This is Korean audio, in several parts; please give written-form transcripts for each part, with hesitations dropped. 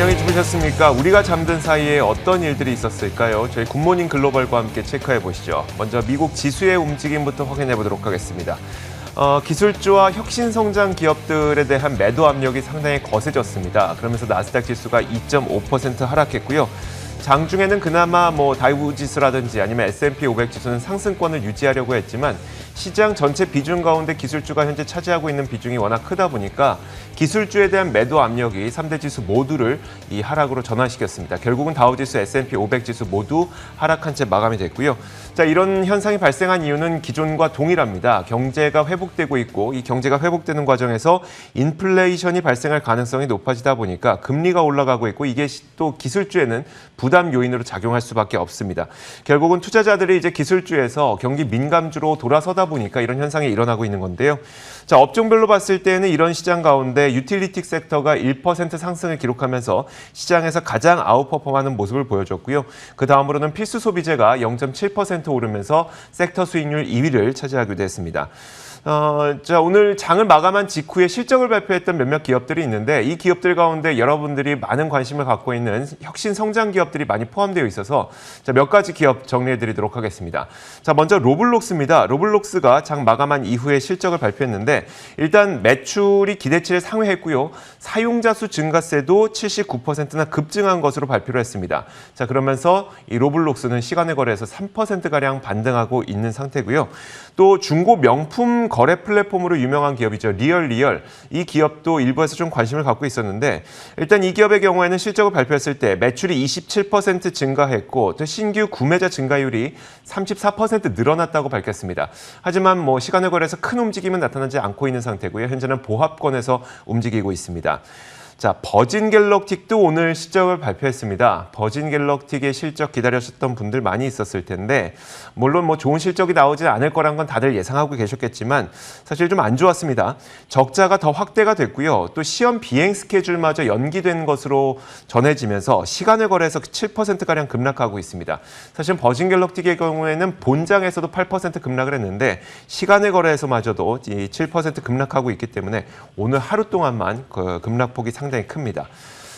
안녕히 주무셨습니까? 우리가 잠든 사이에 어떤 일들이 있었을까요? 저희 굿모닝 글로벌과 함께 체크해 보시죠. 먼저 미국 지수의 움직임부터 확인해 보도록 하겠습니다. 기술주와 혁신성장 기업들에 대한 매도 압력이 상당히 거세졌습니다. 그러면서 나스닥 지수가 2.5% 하락했고요. 장중에는 그나마 다우 지수라든지 아니면 S&P 500 지수는 상승권을 유지하려고 했지만 시장 전체 비중 가운데 기술주가 현재 차지하고 있는 비중이 워낙 크다 보니까 기술주에 대한 매도 압력이 3대 지수 모두를 이 하락으로 전환시켰습니다. 결국은 다우지수, S&P 500 지수 모두 하락한 채 마감이 됐고요. 자, 이런 현상이 발생한 이유는 기존과 동일합니다. 경제가 회복되고 있고 이 경제가 회복되는 과정에서 인플레이션이 발생할 가능성이 높아지다 보니까 금리가 올라가고 있고 이게 또 기술주에는 부담 요인으로 작용할 수밖에 없습니다. 결국은 투자자들이 이제 기술주에서 경기 민감주로 돌아서다 보니까 이런 현상이 일어나고 있는 건데요. 자, 업종별로 봤을 때는 이런 시장 가운데 유틸리티 섹터가 1% 상승을 기록하면서 시장에서 가장 아웃퍼폼하는 모습을 보여줬고요. 그 다음으로는 필수 소비재가 0.7% 오르면서 섹터 수익률 2위를 차지하기도 했습니다. 자, 오늘 장을 마감한 직후에 실적을 발표했던 몇몇 기업들이 있는데 이 기업들 가운데 여러분들이 많은 관심을 갖고 있는 혁신 성장 기업들이 많이 포함되어 있어서 자, 몇 가지 기업 정리해 드리도록 하겠습니다. 자, 먼저 로블록스입니다. 로블록스가 장 마감한 이후에 실적을 발표했는데 일단 매출이 기대치를 상회했고요. 사용자 수 증가세도 79%나 급증한 것으로 발표를 했습니다. 자, 그러면서 이 로블록스는 시간의 거래에서 3%가량 반등하고 있는 상태고요. 또 중고 명품 거래 플랫폼으로 유명한 기업이죠. 리얼. 이 기업도 일부에서 좀 관심을 갖고 있었는데 일단 이 기업의 경우에는 실적을 발표했을 때 매출이 27% 증가했고 또 신규 구매자 증가율이 34% 늘어났다고 밝혔습니다. 하지만 시간의 거래에서 큰 움직임은 나타나지 않고 있는 상태고요. 현재는 보합권에서 움직이고 있습니다. 자, 버진 갤럭틱도 오늘 실적을 발표했습니다. 버진 갤럭틱의 실적 기다리셨던 분들 많이 있었을 텐데 물론 좋은 실적이 나오지 않을 거란 건 다들 예상하고 계셨겠지만 사실 좀 안 좋았습니다. 적자가 더 확대가 됐고요. 또 시험 비행 스케줄마저 연기된 것으로 전해지면서 시간을 거래해서 7%가량 급락하고 있습니다. 사실 버진 갤럭틱의 경우에는 본장에서도 8% 급락을 했는데 시간을 거래해서마저도 7% 급락하고 있기 때문에 오늘 하루 동안만 그 급락폭이 상당히 큽니다.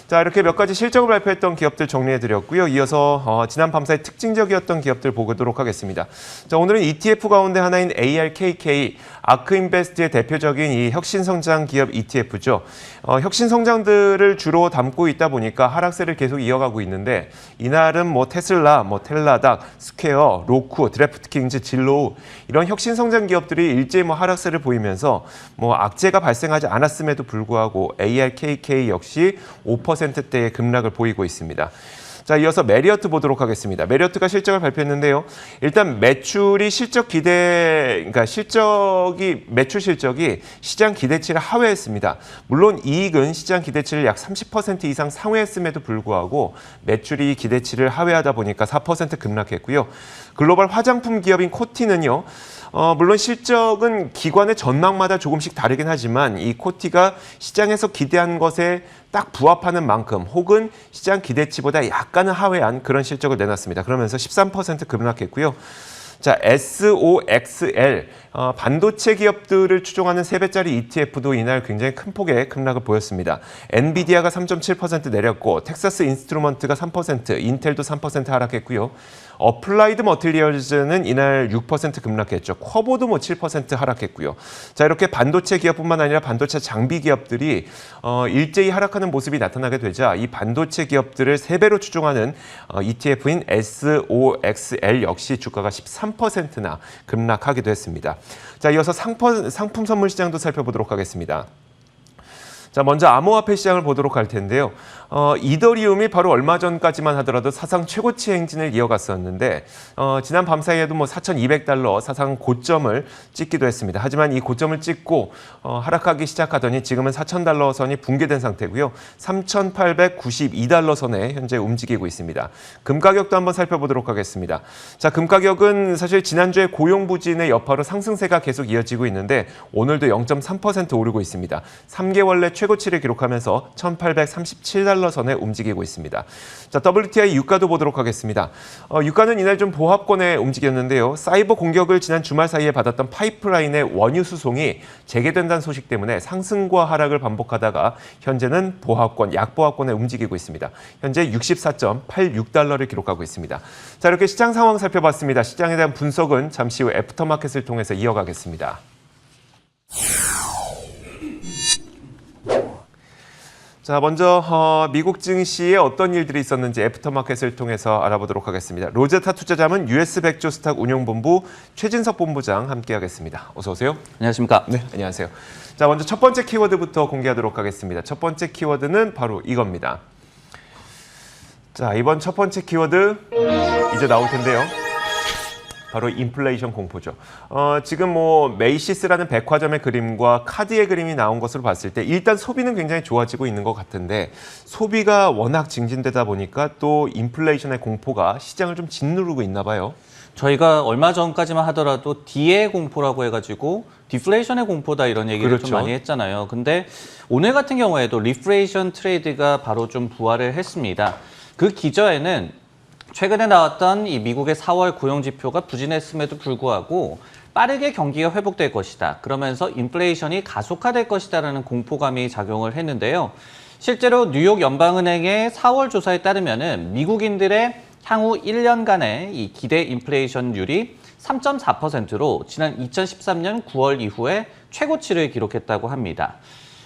자, 이렇게 몇 가지 실적을 발표했던 기업들 정리해드렸고요. 이어서 지난 밤사이 특징적이었던 기업들 보도록 하겠습니다. 자, 오늘은 ETF 가운데 하나인 ARKK, 아크인베스트의 대표적인 이 혁신성장 기업 ETF죠. 혁신성장들을 주로 담고 있다 보니까 하락세를 계속 이어가고 있는데 이날은 테슬라, 텔라닥, 스퀘어, 로쿠, 드래프트킹즈, 진로우 이런 혁신성장 기업들이 일제히 하락세를 보이면서 악재가 발생하지 않았음에도 불구하고 ARKK 역시 5%대의 급락을 보이고 있습니다. 자, 이어서 메리어트 보도록 하겠습니다. 메리어트가 실적을 발표했는데요. 일단 매출 실적이 시장 기대치를 하회했습니다. 물론 이익은 시장 기대치를 약 30% 이상 상회했음에도 불구하고 매출이 기대치를 하회하다 보니까 4% 급락했고요. 글로벌 화장품 기업인 코티는요. 물론 실적은 기관의 전망마다 조금씩 다르긴 하지만 이 코티가 시장에서 기대한 것에 딱 부합하는 만큼 혹은 시장 기대치보다 약간은 하회한 그런 실적을 내놨습니다. 그러면서 13% 급락했고요. 자, SOXL, 반도체 기업들을 추종하는 3배짜리 ETF도 이날 굉장히 큰 폭의 급락을 보였습니다. 엔비디아가 3.7% 내렸고 텍사스 인스트루먼트가 3%, 인텔도 3% 하락했고요. 어플라이드 머티리얼즈는 이날 6% 급락했죠. 쿼보도 7% 하락했고요. 자, 이렇게 반도체 기업뿐만 아니라 반도체 장비 기업들이 일제히 하락하는 모습이 나타나게 되자 이 반도체 기업들을 3배로 추종하는 ETF인 SOXL 역시 주가가 13%나 급락하기도 했습니다. 자, 이어서 상품 선물 시장도 살펴보도록 하겠습니다. 자, 먼저 암호화폐 시장을 보도록 할 텐데요. 이더리움이 바로 얼마 전까지만 하더라도 사상 최고치 행진을 이어갔었는데 지난 밤사이에도 $4,200 사상 고점을 찍기도 했습니다. 하지만 이 고점을 찍고 하락하기 시작하더니 지금은 $4,000 선이 붕괴된 상태고요. $3,892 선에 현재 움직이고 있습니다. 금 가격도 한번 살펴보도록 하겠습니다. 자, 금 가격은 사실 지난주에 고용 부진의 여파로 상승세가 계속 이어지고 있는데 오늘도 0.3% 오르고 있습니다. 3개월 내 최고치를 기록하면서 1,837달러 선에 움직이고 있습니다. 자, WTI 유가도 보도록 하겠습니다. 유가는 이날 좀 보합권에 움직였는데요. 사이버 공격을 지난 주말 사이에 받았던 파이프라인의 원유 수송이 재개된다는 소식 때문에 상승과 하락을 반복하다가 현재는 보합권, 약보합권에 움직이고 있습니다. 현재 64.86달러를 기록하고 있습니다. 자, 이렇게 시장 상황 살펴봤습니다. 시장에 대한 분석은 잠시 후 애프터마켓을 통해서 이어가겠습니다. 자, 먼저 미국 증시에 어떤 일들이 있었는지 애프터마켓을 통해서 알아보도록 하겠습니다. 로제타 투자자문 US 백조스탁 운용본부 최진석 본부장 함께하겠습니다. 어서 오세요. 안녕하십니까? 네, 안녕하세요. 자, 먼저 첫 번째 키워드부터 공개하도록 하겠습니다. 첫 번째 키워드는 바로 이겁니다. 자, 이번 첫 번째 키워드 이제 나올 텐데요. 바로 인플레이션 공포죠. 지금 메이시스라는 백화점의 그림과 카드의 그림이 나온 것으로 봤을 때 일단 소비는 굉장히 좋아지고 있는 것 같은데 소비가 워낙 증진되다 보니까 또 인플레이션의 공포가 시장을 좀 짓누르고 있나 봐요. 저희가 얼마 전까지만 하더라도 D의 공포라고 해가지고 디플레이션의 공포다 이런 얘기를 그렇죠. 좀 많이 했잖아요. 근데 오늘 같은 경우에도 리플레이션 트레이드가 바로 좀 부활을 했습니다. 그 기저에는 최근에 나왔던 이 미국의 4월 고용지표가 부진했음에도 불구하고 빠르게 경기가 회복될 것이다. 그러면서 인플레이션이 가속화될 것이다라는 공포감이 작용을 했는데요. 실제로 뉴욕 연방은행의 4월 조사에 따르면은 미국인들의 향후 1년간의 이 기대 인플레이션율이 3.4%로 지난 2013년 9월 이후에 최고치를 기록했다고 합니다.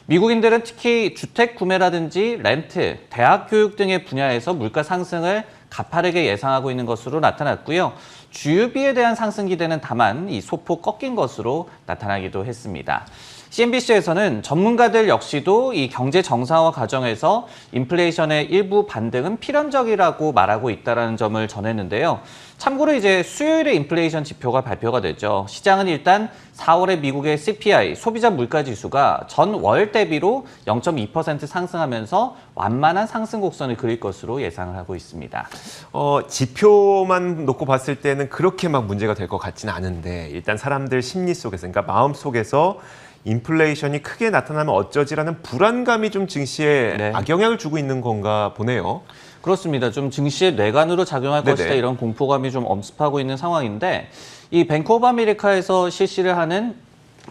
미국인들은 특히 주택 구매라든지 렌트, 대학 교육 등의 분야에서 물가 상승을 가파르게 예상하고 있는 것으로 나타났고요. 주유비에 대한 상승 기대는 다만 이 소폭 꺾인 것으로 나타나기도 했습니다. CNBC에서는 전문가들 역시도 이 경제 정상화 과정에서 인플레이션의 일부 반등은 필연적이라고 말하고 있다는 점을 전했는데요. 참고로 이제 수요일에 인플레이션 지표가 발표가 되죠. 시장은 일단 4월에 미국의 CPI, 소비자 물가 지수가 전월 대비로 0.2% 상승하면서 완만한 상승 곡선을 그릴 것으로 예상을 하고 있습니다. 지표만 놓고 봤을 때는 그렇게 막 문제가 될 것 같지는 않은데 일단 사람들 심리 속에서, 그러니까 마음 속에서 인플레이션이 크게 나타나면 어쩌지라는 불안감이 좀 증시에 악영향을 주고 있는 건가 보네요. 그렇습니다. 좀 증시의 뇌관으로 작용할 네네. 것이다 이런 공포감이 좀 엄습하고 있는 상황인데 이 뱅크 오브 아메리카에서 실시를 하는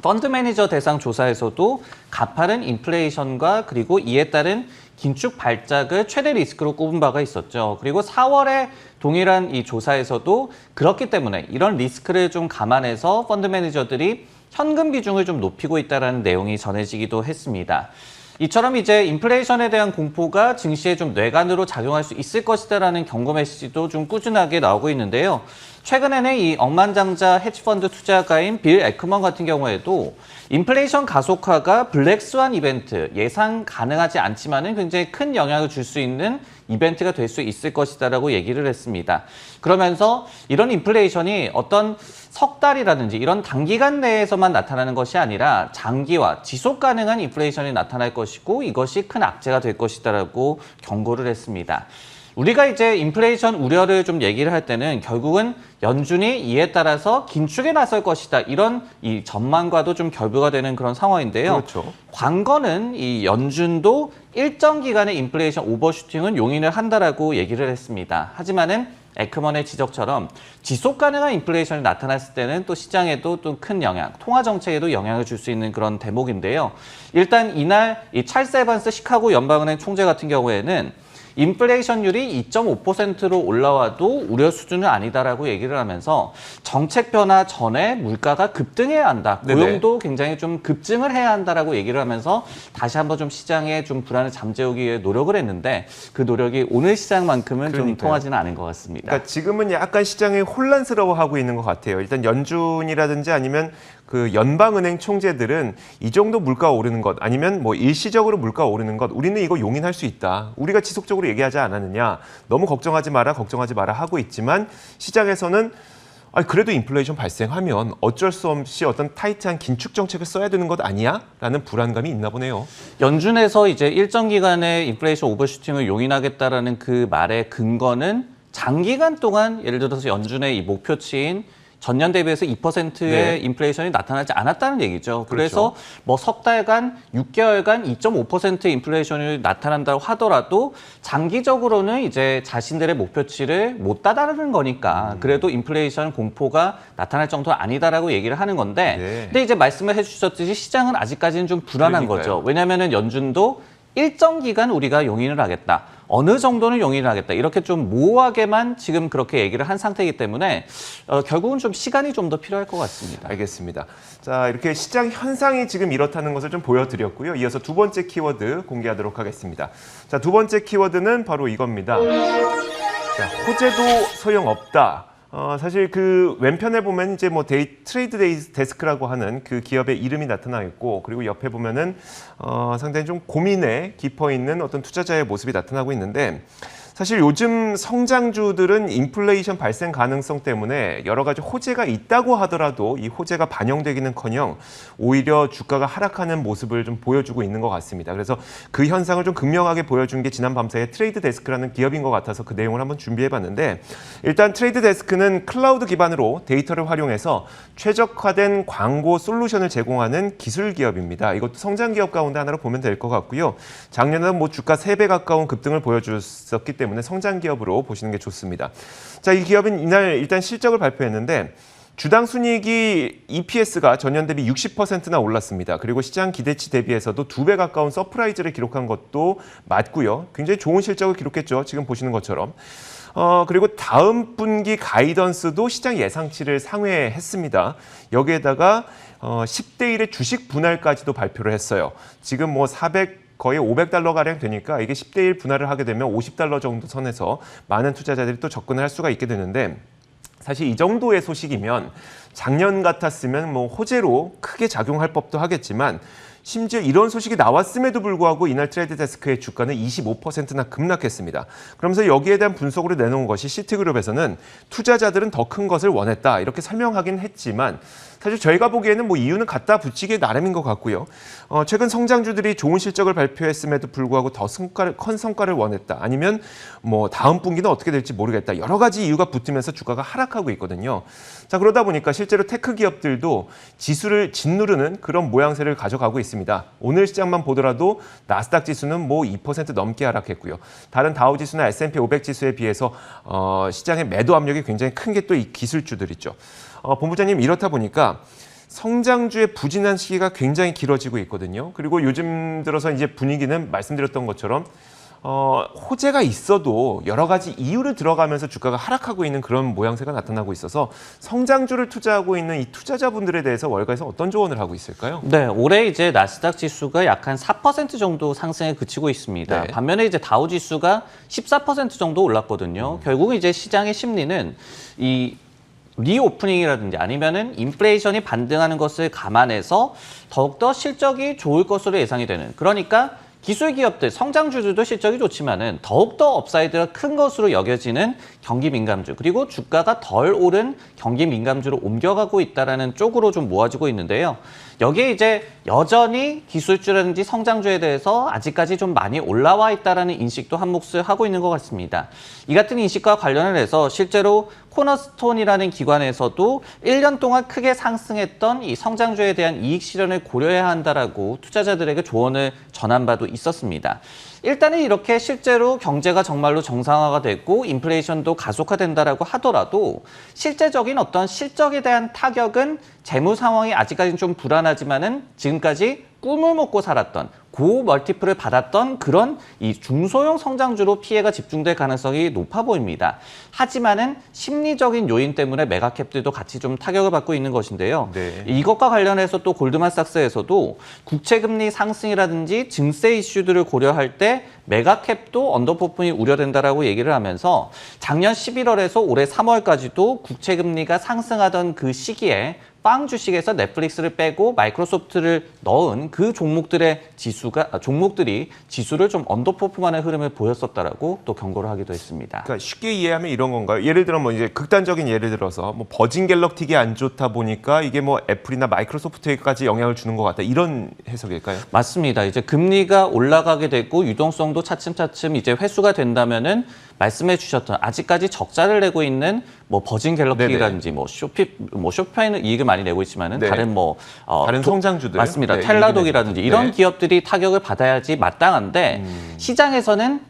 펀드 매니저 대상 조사에서도 가파른 인플레이션과 그리고 이에 따른 긴축 발작을 최대 리스크로 꼽은 바가 있었죠. 그리고 4월에 동일한 이 조사에서도 그렇기 때문에 이런 리스크를 좀 감안해서 펀드 매니저들이 현금 비중을 좀 높이고 있다는 내용이 전해지기도 했습니다. 이처럼 이제 인플레이션에 대한 공포가 증시에 좀 뇌관으로 작용할 수 있을 것이다라는 경고 메시지도 좀 꾸준하게 나오고 있는데요. 최근에는 이 억만장자 헤지펀드 투자가인 빌 에크먼 같은 경우에도 인플레이션 가속화가 블랙스완 이벤트, 예상 가능하지 않지만은 굉장히 큰 영향을 줄 수 있는 이벤트가 될 수 있을 것이다라고 얘기를 했습니다. 그러면서 이런 인플레이션이 어떤 석 달이라든지 이런 단기간 내에서만 나타나는 것이 아니라 장기화, 지속 가능한 인플레이션이 나타날 것이고 이것이 큰 악재가 될 것이다라고 경고를 했습니다. 우리가 이제 인플레이션 우려를 좀 얘기를 할 때는 결국은 연준이 이에 따라서 긴축에 나설 것이다. 이런 이 전망과도 좀 결부가 되는 그런 상황인데요. 그렇죠. 관건은 이 연준도 일정 기간의 인플레이션 오버슈팅은 용인을 한다라고 얘기를 했습니다. 하지만은 에크먼의 지적처럼 지속 가능한 인플레이션이 나타났을 때는 또 시장에도 또 큰 영향, 통화 정책에도 영향을 줄 수 있는 그런 대목인데요. 일단 이날 이 찰스 에반스 시카고 연방은행 총재 같은 경우에는 인플레이션율이 2.5%로 올라와도 우려 수준은 아니다라고 얘기를 하면서 정책 변화 전에 물가가 급등해야 한다. 고용도 굉장히 좀 급증을 해야 한다라고 얘기를 하면서 다시 한번 좀 시장에 좀 불안을 잠재우기 위해 노력을 했는데 그 노력이 오늘 시장만큼은 좀 통하지는 않은 것 같습니다. 그러니까 지금은 약간 시장이 혼란스러워하고 있는 것 같아요. 일단 연준이라든지 아니면 그 연방은행 총재들은 이 정도 물가가 오르는 것 아니면 뭐 일시적으로 물가가 오르는 것 우리는 이거 용인할 수 있다. 우리가 지속적으로 얘기하지 않았느냐. 너무 걱정하지 마라 하고 있지만 시장에서는 그래도 인플레이션 발생하면 어쩔 수 없이 어떤 타이트한 긴축 정책을 써야 되는 것 아니야? 라는 불안감이 있나 보네요. 연준에서 이제 일정 기간의 인플레이션 오버슈팅을 용인하겠다라는 그 말의 근거는 장기간 동안 예를 들어서 연준의 이 목표치인 전년 대비해서 2%의 네. 인플레이션이 나타나지 않았다는 얘기죠. 그렇죠. 그래서 뭐 석 달간, 6개월간 2.5% 인플레이션이 나타난다고 하더라도 장기적으로는 이제 자신들의 목표치를 못 다다르는 거니까 그래도 인플레이션 공포가 나타날 정도는 아니다라고 얘기를 하는 건데 네. 근데 이제 말씀을 해주셨듯이 시장은 아직까지는 좀 불안한 그러니까요. 거죠. 왜냐하면은 연준도 일정 기간 우리가 용인을 하겠다. 어느 정도는 용인을 하겠다. 이렇게 좀 모호하게만 지금 그렇게 얘기를 한 상태이기 때문에 결국은 좀 시간이 좀 더 필요할 것 같습니다. 알겠습니다. 자, 이렇게 시장 현상이 지금 이렇다는 것을 좀 보여드렸고요. 이어서 두 번째 키워드 공개하도록 하겠습니다. 자, 두 번째 키워드는 바로 이겁니다. 자, 호재도 소용없다. 사실 그 왼편에 보면 이제 뭐 트레이드 데스크라고 하는 그 기업의 이름이 나타나 있고 그리고 옆에 보면은 상당히 좀 고민에 깊어 있는 어떤 투자자의 모습이 나타나고 있는데 사실 요즘 성장주들은 인플레이션 발생 가능성 때문에 여러 가지 호재가 있다고 하더라도 이 호재가 반영되기는커녕 오히려 주가가 하락하는 모습을 좀 보여주고 있는 것 같습니다. 그래서 그 현상을 좀 극명하게 보여준 게 지난 밤사이에 트레이드 데스크라는 기업인 것 같아서 그 내용을 한번 준비해봤는데 일단 트레이드 데스크는 클라우드 기반으로 데이터를 활용해서 최적화된 광고 솔루션을 제공하는 기술 기업입니다. 이것도 성장 기업 가운데 하나로 보면 될 것 같고요. 작년에는 뭐 주가 3배 가까운 급등을 보여줬었기 때문에 성장 기업으로 보시는 게 좋습니다. 자, 이 기업은 이날 일단 실적을 발표했는데 주당 순이익이 EPS가 전년 대비 60%나 올랐습니다. 그리고 시장 기대치 대비해서도 2배 가까운 서프라이즈를 기록한 것도 맞고요. 굉장히 좋은 실적을 기록했죠. 지금 보시는 것처럼. 그리고 다음 분기 가이던스도 시장 예상치를 상회했습니다. 여기에다가 10대 1의 주식 분할까지도 발표를 했어요. 지금 뭐 거의 $500가량 되니까 이게 10대 1 분할을 하게 되면 $50 정도 선에서 많은 투자자들이 또 접근을 할 수가 있게 되는데 사실 이 정도의 소식이면 작년 같았으면 뭐 호재로 크게 작용할 법도 하겠지만 심지어 이런 소식이 나왔음에도 불구하고 이날 트레이드 데스크의 주가는 25%나 급락했습니다. 그러면서 여기에 대한 분석으로 내놓은 것이 시티그룹에서는 투자자들은 더 큰 것을 원했다 이렇게 설명하긴 했지만 사실 저희가 보기에는 뭐 이유는 갖다 붙이기 나름인 것 같고요. 최근 성장주들이 좋은 실적을 발표했음에도 불구하고 더 큰 성과를 원했다. 아니면 뭐 다음 분기는 어떻게 될지 모르겠다. 여러 가지 이유가 붙으면서 주가가 하락하고 있거든요. 자, 그러다 보니까 실제로 테크 기업들도 지수를 짓누르는 그런 모양새를 가져가고 있습니다. 오늘 시장만 보더라도 나스닥 지수는 뭐 2% 넘게 하락했고요. 다른 다우 지수나 S&P 500 지수에 비해서 시장의 매도 압력이 굉장히 큰 게 또 이 기술주들 있죠. 본부장님 이렇다 보니까 성장주의 부진한 시기가 굉장히 길어지고 있거든요. 그리고 요즘 들어서 이제 분위기는 말씀드렸던 것처럼 호재가 있어도 여러 가지 이유를 들어가면서 주가가 하락하고 있는 그런 모양새가 나타나고 있어서 성장주를 투자하고 있는 이 투자자분들에 대해서 월가에서 어떤 조언을 하고 있을까요? 네, 올해 이제 나스닥 지수가 약 한 4% 정도 상승에 그치고 있습니다. 네. 반면에 이제 다우 지수가 14% 정도 올랐거든요. 결국 이제 시장의 심리는 이 리오프닝이라든지 아니면은 인플레이션이 반등하는 것을 감안해서 더욱더 실적이 좋을 것으로 예상이 되는. 그러니까 기술 기업들, 성장주들도 실적이 좋지만은 더욱더 업사이드가 큰 것으로 여겨지는 경기 민감주, 그리고 주가가 덜 오른 경기 민감주로 옮겨가고 있다라는 쪽으로 좀 모아지고 있는데요. 여기에 이제 여전히 기술주라든지 성장주에 대해서 아직까지 좀 많이 올라와 있다라는 인식도 한 몫을 하고 있는 것 같습니다. 이 같은 인식과 관련을 해서 실제로 코너스톤이라는 기관에서도 1년 동안 크게 상승했던 이 성장주에 대한 이익 실현을 고려해야 한다라고 투자자들에게 조언을 전한 바도 있었습니다. 일단은 이렇게 실제로 경제가 정말로 정상화가 되고 인플레이션도 가속화된다라고 하더라도 실제적인 어떤 실적에 대한 타격은 재무 상황이 아직까지는 좀 불안하지만은 지금까지 꿈을 먹고 살았던 고 멀티플을 받았던 그런 이 중소형 성장주로 피해가 집중될 가능성이 높아 보입니다. 하지만은 심리적인 요인 때문에 메가캡들도 같이 좀 타격을 받고 있는 것인데요. 네. 이것과 관련해서 또 골드만삭스에서도 국채금리 상승이라든지 증세 이슈들을 고려할 때 메가캡도 언더퍼폼이 우려된다라고 얘기를 하면서 작년 11월에서 올해 3월까지도 국채금리가 상승하던 그 시기에 빵 주식에서 넷플릭스를 빼고 마이크로소프트를 넣은 그 종목들이 지수를 좀 언더퍼폼하는 흐름을 보였었다라고 또 경고를 하기도 했습니다. 그러니까 쉽게 이해하면 이런 건가요? 예를 들어 뭐 이제 극단적인 예를 들어서 뭐 버진 갤럭틱이 안 좋다 보니까 이게 뭐 애플이나 마이크로소프트에까지 영향을 주는 것 같다 이런 해석일까요? 맞습니다. 이제 금리가 올라가게 되고 유동성도 차츰차츰 이제 회수가 된다면은 말씀해 주셨던 아직까지 적자를 내고 있는 뭐 버진 갤럭시라든지 뭐 쇼피파이는 이익을 많이 내고 있지만은 네. 다른 뭐 다른 성장주들 맞습니다. 네, 텔라독이라든지 이런 네. 기업들이 타격을 받아야지 마땅한데 시장에서는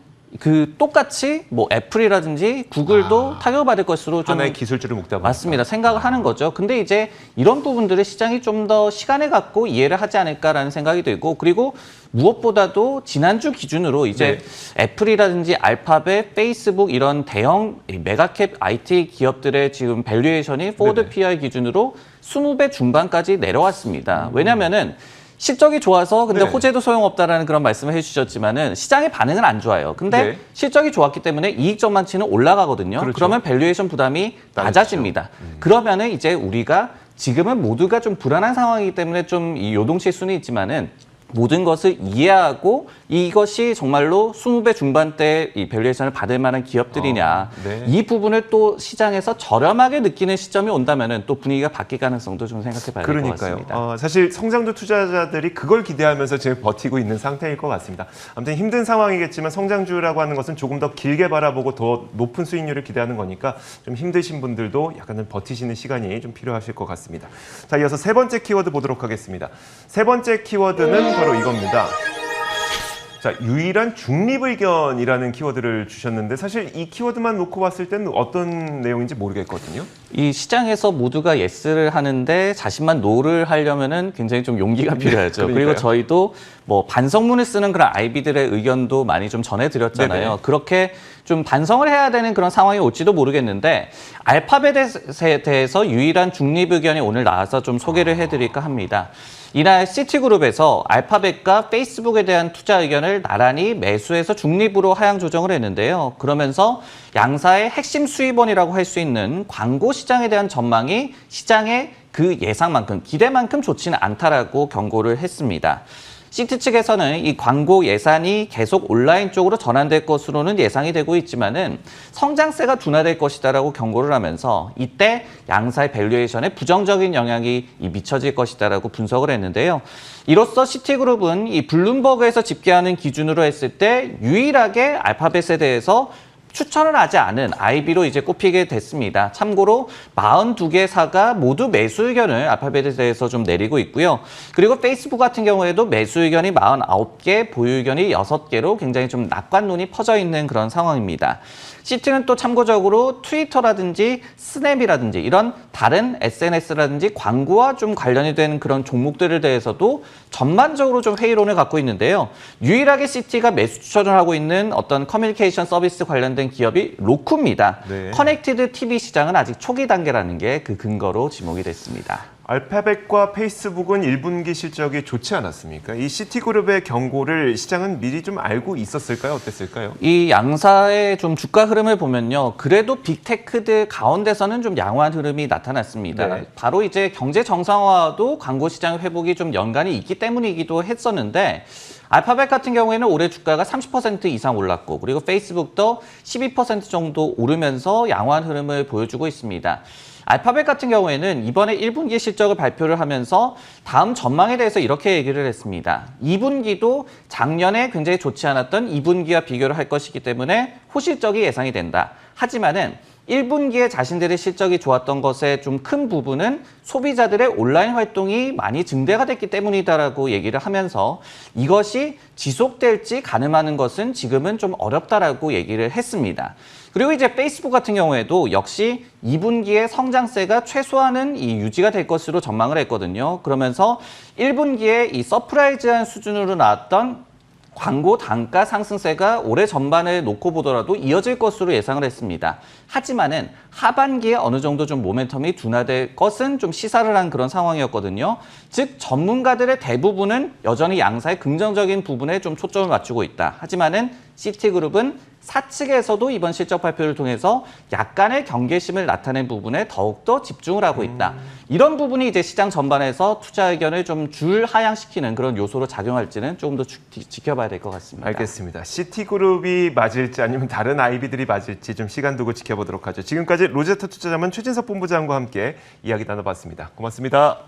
그 똑같이 뭐 애플이라든지 구글도 타격을 받을 것으로 좀 하나의 기술주를 묶다 보니까. 맞습니다. 생각을 하는 거죠. 근데 이제 이런 부분들을 시장이 좀 더 시간을 갖고 이해를 하지 않을까라는 생각이 들고 그리고 무엇보다도 지난주 기준으로 이제 애플이라든지 알파벳, 페이스북 이런 대형 메가캡 IT 기업들의 지금 밸류에이션이 포워드 PI 기준으로 20배 중반까지 내려왔습니다. 왜냐면은 실적이 좋아서 근데 네. 호재도 소용없다라는 그런 말씀을 해주셨지만은 시장의 반응은 안 좋아요. 근데 네. 실적이 좋았기 때문에 이익 전망치는 올라가거든요. 그렇죠. 그러면 밸류에이션 부담이 낮아집니다. 그러면은 이제 우리가 지금은 모두가 좀 불안한 상황이기 때문에 좀 이 요동칠 수는 있지만은 모든 것을 이해하고 이것이 정말로 20배 중반대 이 밸류에이션을 받을 만한 기업들이냐 네. 이 부분을 또 시장에서 저렴하게 느끼는 시점이 온다면은 또 분위기가 바뀔 가능성도 좀 생각해 봐야 될 것 그러니까요. 같습니다. 사실 성장주 투자자들이 그걸 기대하면서 지금 버티고 있는 상태일 것 같습니다. 아무튼 힘든 상황이겠지만 성장주라고 하는 것은 조금 더 길게 바라보고 더 높은 수익률을 기대하는 거니까 좀 힘드신 분들도 약간은 버티시는 시간이 좀 필요하실 것 같습니다. 자, 이어서 세 번째 키워드 보도록 하겠습니다. 세 번째 키워드는 바로 이겁니다. 자, 유일한 중립의견이라는 키워드를 주셨는데 사실 이 키워드만 놓고 봤을 때는 어떤 내용인지 모르겠거든요. 이 시장에서 모두가 예스를 하는데 자신만 노를 하려면은 굉장히 좀 용기가 필요하죠. 그러니까요. 그리고 저희도 뭐 반성문을 쓰는 그런 아이비들의 의견도 많이 좀 전해드렸잖아요. 네네. 그렇게 좀 반성을 해야 되는 그런 상황이 올지도 모르겠는데 알파벳에 대해서 유일한 중립 의견이 오늘 나와서 좀 소개를 해드릴까 합니다. 이날 시티그룹에서 알파벳과 페이스북에 대한 투자 의견을 나란히 매수해서 중립으로 하향 조정을 했는데요. 그러면서 양사의 핵심 수입원이라고 할 수 있는 광고 시장에 대한 전망이 시장의 그 예상만큼, 기대만큼 좋지는 않다라고 경고를 했습니다. 시티 측에서는 이 광고 예산이 계속 온라인 쪽으로 전환될 것으로는 예상이 되고 있지만은 성장세가 둔화될 것이다라고 경고를 하면서 이때 양사의 밸류에이션에 부정적인 영향이 미쳐질 것이다라고 분석을 했는데요. 이로써 시티그룹은 이 블룸버그에서 집계하는 기준으로 했을 때 유일하게 알파벳에 대해서 추천을 하지 않은 IB로 이제 꼽히게 됐습니다. 참고로 42개사가 모두 매수 의견을 알파벳에 대해서 좀 내리고 있고요. 그리고 페이스북 같은 경우에도 매수 의견이 49개, 보유 의견이 6개로 굉장히 좀 낙관론이 퍼져 있는 그런 상황입니다. 시티는 또 참고적으로 트위터라든지 스냅이라든지 이런 다른 SNS라든지 광고와 좀 관련이 되는 그런 종목들에 대해서도 전반적으로 좀 회의론을 갖고 있는데요. 유일하게 시티가 매수 추천을 하고 있는 어떤 커뮤니케이션 서비스 관련된 기업이 로쿠입니다. 네. 커넥티드 TV 시장은 아직 초기 단계라는 게 그 근거로 지목이 됐습니다. 알파벳과 페이스북은 1분기 실적이 좋지 않았습니까? 이 시티그룹의 경고를 시장은 미리 좀 알고 있었을까요? 어땠을까요? 이 양사의 좀 주가 흐름을 보면요. 그래도 빅테크들 가운데서는 좀 양호한 흐름이 나타났습니다. 네. 바로 이제 경제 정상화도 광고 시장 회복이 좀 연관이 있기 때문이기도 했었는데 알파벳 같은 경우에는 올해 주가가 30% 이상 올랐고 그리고 페이스북도 12% 정도 오르면서 양호한 흐름을 보여주고 있습니다. 알파벳 같은 경우에는 이번에 1분기 실적을 발표를 하면서 다음 전망에 대해서 이렇게 얘기를 했습니다. 2분기도 작년에 굉장히 좋지 않았던 2분기와 비교를 할 것이기 때문에 호실적이 예상이 된다. 하지만은 1분기에 자신들의 실적이 좋았던 것의 좀 큰 부분은 소비자들의 온라인 활동이 많이 증대가 됐기 때문이다라고 얘기를 하면서 이것이 지속될지 가늠하는 것은 지금은 좀 어렵다라고 얘기를 했습니다. 그리고 이제 페이스북 같은 경우에도 역시 2분기에 성장세가 최소한은 이 유지가 될 것으로 전망을 했거든요. 그러면서 1분기에 이 서프라이즈한 수준으로 나왔던 광고 단가 상승세가 올해 전반에 놓고 보더라도 이어질 것으로 예상을 했습니다. 하지만은 하반기에 어느 정도 좀 모멘텀이 둔화될 것은 좀 시사를 한 그런 상황이었거든요. 즉 전문가들의 대부분은 여전히 양사의 긍정적인 부분에 좀 초점을 맞추고 있다. 하지만은 시티그룹은 사측에서도 이번 실적 발표를 통해서 약간의 경계심을 나타낸 부분에 더욱더 집중을 하고 있다. 이런 부분이 이제 시장 전반에서 투자 의견을 좀 줄 하향시키는 그런 요소로 작용할지는 조금 더 지켜봐야 될 것 같습니다. 알겠습니다. 시티그룹이 맞을지 아니면 다른 아이비들이 맞을지 좀 시간 두고 지켜보도록 하죠. 지금까지 로제타 투자자문 최진석 본부장과 함께 이야기 나눠봤습니다. 고맙습니다.